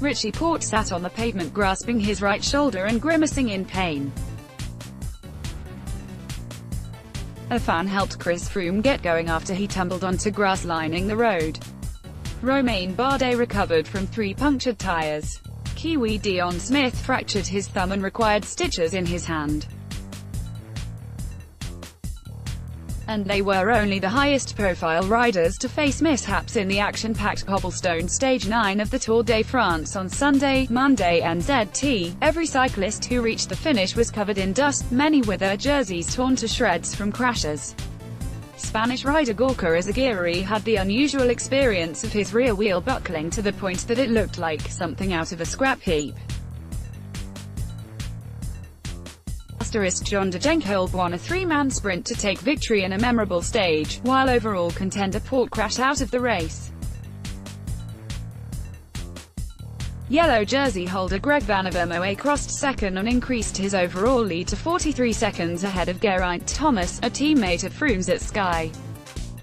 Richie Porte sat on the pavement grasping his right shoulder and grimacing in pain. A fan helped Chris Froome get going after he tumbled onto grass lining the road. Romain Bardet recovered from 3 punctured tires. Kiwi Dion Smith fractured his thumb and required stitches in his hand. And they were only the highest-profile riders to face mishaps in the action-packed cobblestone Stage 9 of the Tour de France on Sunday, Monday and ZT. Every cyclist who reached the finish was covered in dust, many with their jerseys torn to shreds from crashes. Spanish rider Gorka Izagirre had the unusual experience of his rear wheel buckling to the point that it looked like something out of a scrap heap. John Degenkolb won a 3-man sprint to take victory in a memorable stage, while overall contender Porte crashed out of the race. Yellow jersey holder Greg Van Avermaet crossed second and increased his overall lead to 43 seconds ahead of Geraint Thomas, a teammate of Froome's at Sky.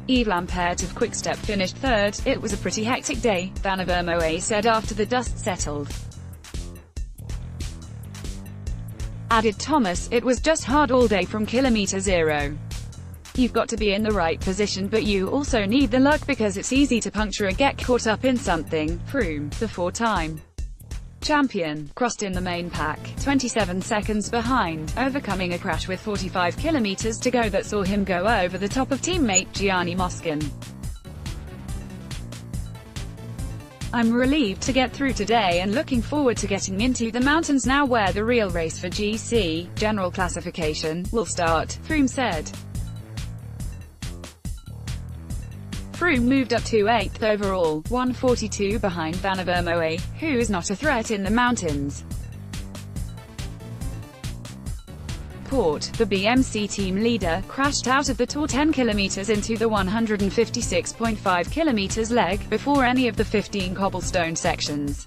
Yves Lampaert of Quickstep finished third. "It was a pretty hectic day," Van Avermaet said after the dust settled. Added Thomas, "It was just hard all day from kilometer zero. You've got to be in the right position, but you also need the luck because it's easy to puncture or get caught up in something." Froome, the 4-time champion, crossed in the main pack, 27 seconds behind, overcoming a crash with 45 kilometers to go that saw him go over the top of teammate Gianni Moscon. "I'm relieved to get through today and looking forward to getting into the mountains now where the real race for GC, general classification, will start," Froome said. Froome moved up to 8th overall, 1:42 behind Van Avermaet, who is not a threat in the mountains. Porte, the BMC team leader, crashed out of the Tour 10 km into the 156.5 km leg, before any of the 15 cobblestone sections.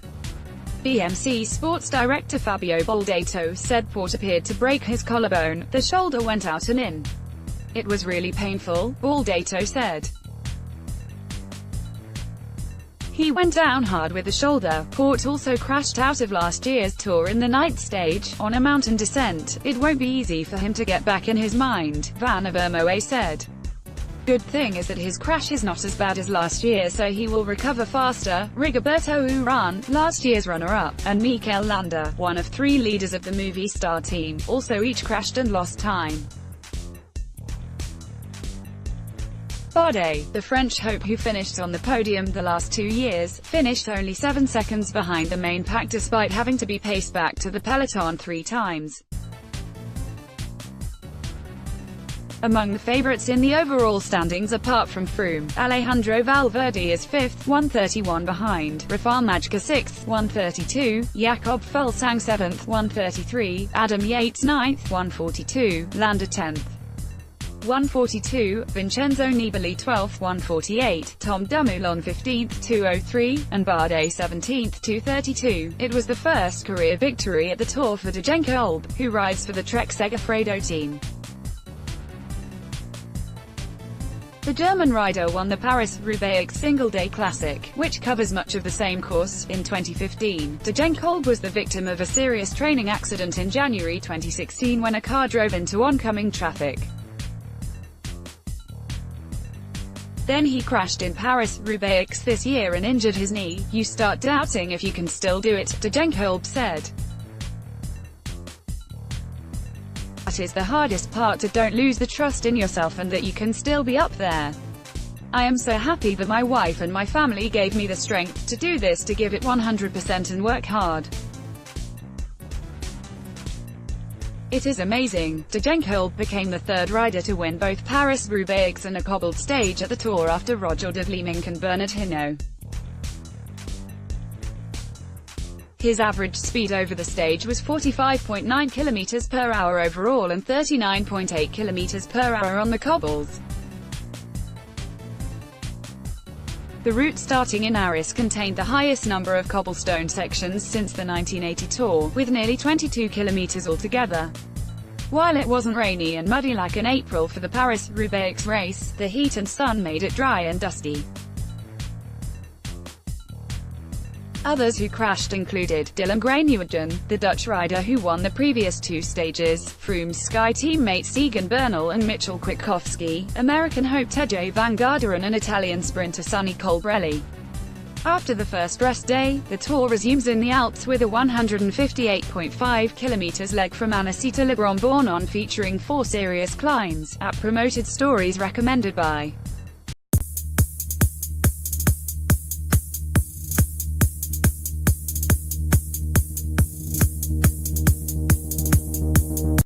BMC sports director Fabio Boldato said Porte appeared to break his collarbone, the shoulder went out and in. "It was really painful," Boldato said. He went down hard with the shoulder. Porte also crashed out of last year's Tour in the night stage, on a mountain descent. "It won't be easy for him to get back in his mind," Van Avermaet said. "Good thing is that his crash is not as bad as last year, so he will recover faster." Rigoberto Urán, last year's runner-up, and Mikel Landa, one of 3 leaders of the Movistar team, also each crashed and lost time. Bardet, the French hope who finished on the podium the last 2 years, finished only 7 seconds behind the main pack despite having to be paced back to the peloton 3 times. Among the favourites in the overall standings apart from Froome, Alejandro Valverde is 5th, 1:31 behind, Rafał Majka 6th, 1:32, Jakob Fuglsang 7th, 1:33, Adam Yates 9th, 1:42, Landa 10th. 1:42, Vincenzo Nibali 12th, 1:48, Tom Dumoulin 15th, 2:03, and Bardet 17th, 2:32. It was the first career victory at the Tour for Degenkolb, who rides for the Trek Segafredo team. The German rider won the Paris-Roubaix single-day classic, which covers much of the same course, in 2015. Degenkolb was the victim of a serious training accident in January 2016 when a car drove into oncoming traffic. Then he crashed in Paris-Roubaix this year and injured his knee. "You start doubting if you can still do it," Degenkolb said. "That is the hardest part, to don't lose the trust in yourself and that you can still be up there. I am so happy that my wife and my family gave me the strength to do this, to give it 100% and work hard. It is amazing." Degenkolb became the 3rd rider to win both Paris-Roubaix and a cobbled stage at the Tour after Roger de Vliemink and Bernard Hinault. His average speed over the stage was 45.9 km per hour overall and 39.8 km per hour on the cobbles. The route starting in Arras contained the highest number of cobblestone sections since the 1980 Tour, with nearly 22 kilometers altogether. While it wasn't rainy and muddy like in April for the Paris-Roubaix race, the heat and sun made it dry and dusty. Others who crashed included Dylan Groenewegen, the Dutch rider who won the previous 2 stages, Froome's Sky teammates Egan Bernal and Mitchell Kwiatkowski, American hope Tejay Van Garderen and Italian sprinter Sonny Colbrelli. After the first rest day, the Tour resumes in the Alps with a 158.5 km leg from Annecy to Le Grand-Bornand featuring 4 serious climbs, at promoted stories recommended by